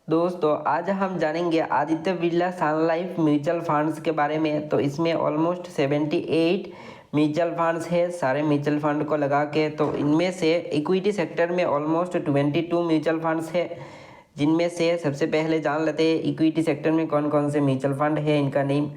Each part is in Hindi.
दोस्तों आज हम जानेंगे Aditya Birla sun life mutual funds के बारे में। तो इसमें ऑलमोस्ट 78 म्यूचुअल फंड्स है सारे म्यूचुअल फंड को लगा के। तो इनमें से इक्विटी सेक्टर में ऑलमोस्ट 22 म्यूचुअल फंड्स है, जिनमें से सबसे पहले जान लेते हैं इक्विटी सेक्टर में कौन कौन से म्यूचुअल फंड है, इनका नेम।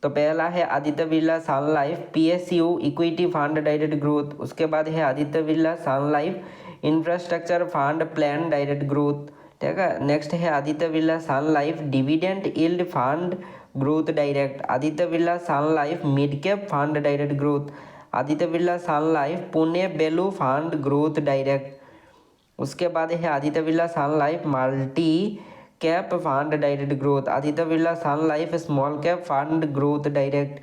तो पहला है Aditya Birla sun life PSU equity fund direct growth. उसके बाद है Aditya Birla sun life infrastructure fund plan direct growth. ठीक है, नेक्स्ट है Aditya Birla sun life dividend yield fund growth direct. Aditya Birla sun life mid cap fund direct growth. Aditya Birla sun life pure value fund growth direct. उसके बाद है Aditya Birla sun life multi cap fund direct growth. Aditya Birla sun life small cap fund growth direct.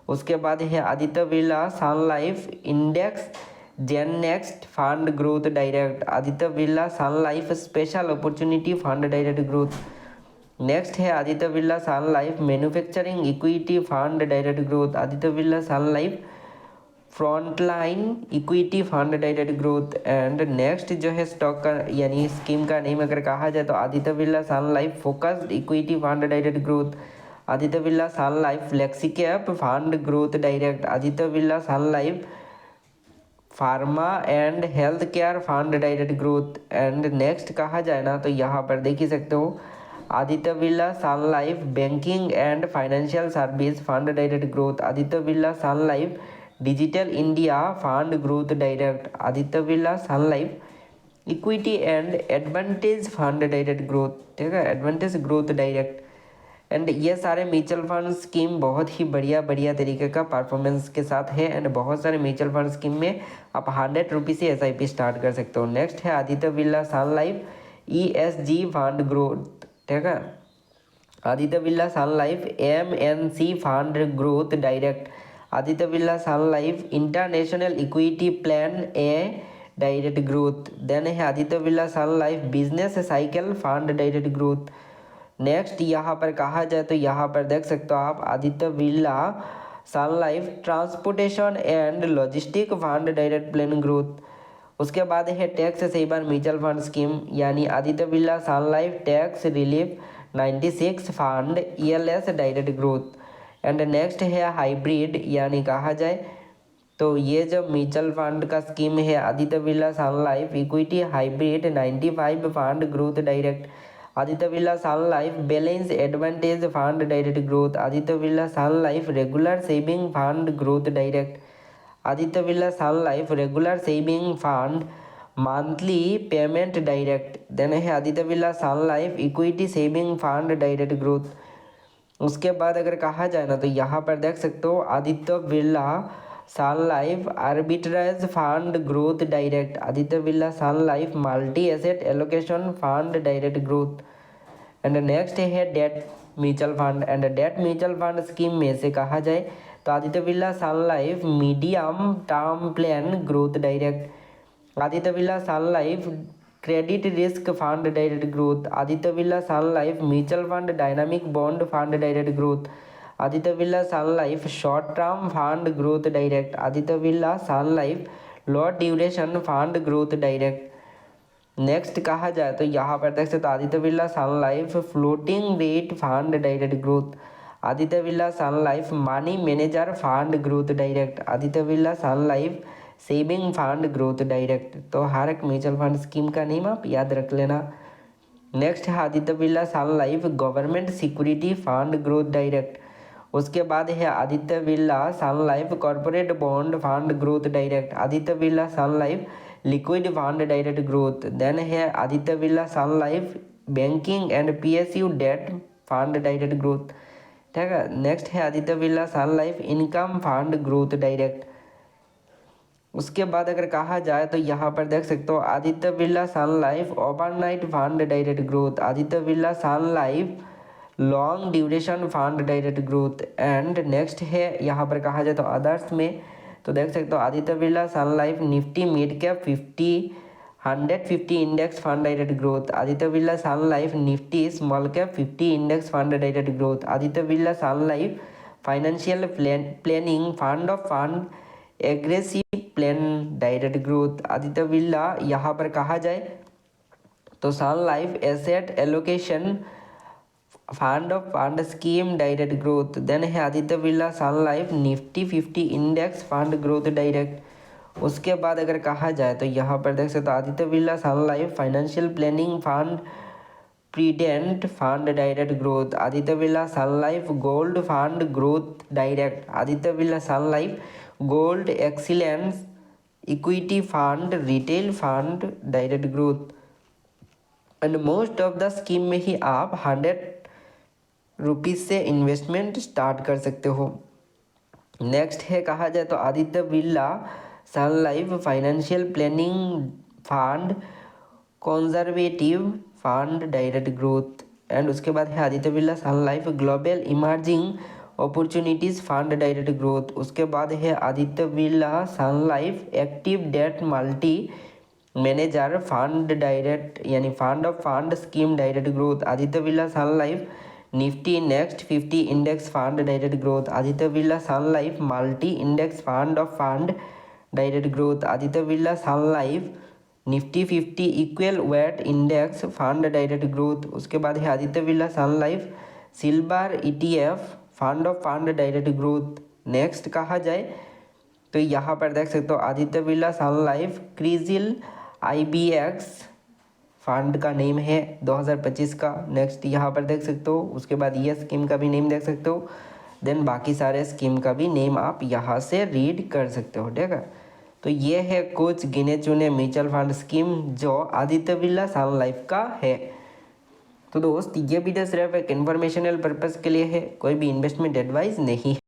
उसके बाद है Aditya Birla sun life index gen next fund growth direct. Aditya Birla sun life special opportunity fund direct growth. Next है Aditya Birla sun life manufacturing equity fund direct growth. Aditya Birla sun life frontline equity fund direct growth. And next जो है स्टॉक का यानी स्कीम का नेम अगर कहा जाए तो Aditya Birla sun life focused equity fund direct growth. Aditya Birla sun life flexi cap fund growth direct. Aditya Birla sun life pharma and health care fund direct growth. And next कहा जाए ना तो यहाँ पर देख ही सकते हो Aditya Birla sun life banking and financial service fund direct growth. Aditya Birla sun life digital India fund growth direct. Aditya Birla sun life equity and advantage fund direct growth. ठीक है, एडवांटेज ग्रोथ डायरेक्ट। एंड ये सारे म्यूचुअल फंड स्कीम बहुत ही बढ़िया बढ़िया तरीके का परफॉर्मेंस के साथ है। एंड बहुत सारे म्यूचुअल फंड स्कीम में आप 100 रुपीज़ से SIP स्टार्ट कर सकते हो। नेक्स्ट है Aditya Birla sun life ESG fund growth. ठीक है, Aditya Birla sun life MNC fund growth direct. Aditya Birla sun life international equity plan A direct growth. Then है Aditya Birla sun life business cycle fund direct growth. Next यहाँ पर कहा जाए तो यहाँ पर देख सकते हो आप Aditya Birla sun life transportation and logistic fund direct plan growth. उसके बाद है tax saver mutual fund scheme यानी Aditya Birla sun life tax relief 96 fund ELS direct growth. And next है हाइब्रिड यानी कहा जाए तो ये जो म्यूचुअल फंड का स्कीम है Aditya Birla sun life equity hybrid 95 fund growth direct. Aditya Birla sun life balance advantage fund direct growth. Aditya Birla sun life regular saving fund growth direct. Aditya Birla sun life regular saving fund monthly payment direct. Then है Aditya Birla sun life equity saving fund direct growth. उसके बाद अगर कहा जाए ना तो यहाँ पर देख सकते हो Aditya Birla sun life arbitrage fund growth direct. Aditya Birla sun life multi asset allocation fund direct growth. And next है debt mutual fund. And debt mutual fund scheme में से कहा जाए तो Aditya Birla sun life medium term plan growth direct. Aditya Birla sun life credit risk fund direct growth. Aditya Birla sun life mutual fund dynamic bond fund direct growth. Aditya Birla sun life short term fund growth direct. Aditya Birla sun life low duration fund growth direct. Next कहा जाए तो यहाँ पर देख सकते हो Aditya Birla sun life floating rate fund direct growth. Aditya Birla sun life money manager fund growth direct. Aditya Birla sun life saving fund growth direct. तो हर एक म्यूचुअल फंड स्कीम का नेम आप याद रख लेना। नेक्स्ट है Aditya Birla sun life government security fund growth direct. उसके बाद है Aditya Birla sun life corporate bond fund growth direct. Aditya Birla sun life liquid fund direct growth. Then है Aditya Birla sun life banking and PSU debt fund direct growth. ठीक है, नेक्स्ट है Aditya Birla sun life income fund growth direct. उसके बाद अगर कहा जाए तो यहाँ पर देख सकते हो Aditya Birla sun life overnight fund direct growth. Aditya Birla sun life long duration fund direct growth. And next है यहाँ पर कहा जाए तो अदर्स में तो देख सकते हो Aditya Birla sun life Nifty mid cap 150 index fund direct growth. Aditya Birla sun life Nifty small cap 50 index fund direct growth. Aditya Birla sun life financial planning fund of fund aggressive plan direct growth. Aditya Birla यहाँ पर कहा जाए तो sun life asset allocation fund of fund scheme direct growth. Then है Aditya Birla sun life Nifty 50 index fund growth direct. उसके बाद अगर कहा जाए तो यहाँ पर देख सकते हो Aditya Birla sun life financial planning fund prudent fund direct growth. Aditya Birla sun life gold fund growth direct. Aditya Birla sun life gold excellence equity fund retail fund direct growth. And most of the scheme में ही आप 100 रुपीज़ से इन्वेस्टमेंट स्टार्ट कर सकते हो। नेक्स्ट है कहा जाए तो Aditya Birla sun life financial planning fund conservative fund direct growth. And उसके बाद है Aditya Birla sun life global emerging opportunities fund direct growth. उसके बाद है Aditya Birla sun life active debt multi manager fund direct यानी fund of fund scheme direct growth. Aditya Birla sun life Nifty next 50 index fund direct growth. Aditya Birla sun life multi index fund of fund direct growth. Aditya Birla sun life Nifty 50 equal weight index fund direct growth. उसके बाद है Aditya Birla sun life silver ETF fund of fund direct growth. Next कहा जाए तो यहाँ पर देख सकते हो Aditya Birla sun life CRISIL IBX fund का नेम है 2025 का। नेक्स्ट यहाँ पर देख सकते हो। उसके बाद ये स्कीम का भी नेम देख सकते हो। देन बाकी सारे स्कीम का भी नेम आप यहाँ से रीड कर सकते हो, ठीक है। तो ये है कुछ गिने चुने म्यूचुअल फंड स्कीम जो आदित्य बिरला सन लाइफ का है। तो दोस्त ये वीडियो सिर्फ एक इन्फॉर्मेशनल पर्पज़ के लिए है, कोई भी इन्वेस्टमेंट एडवाइस नहीं है।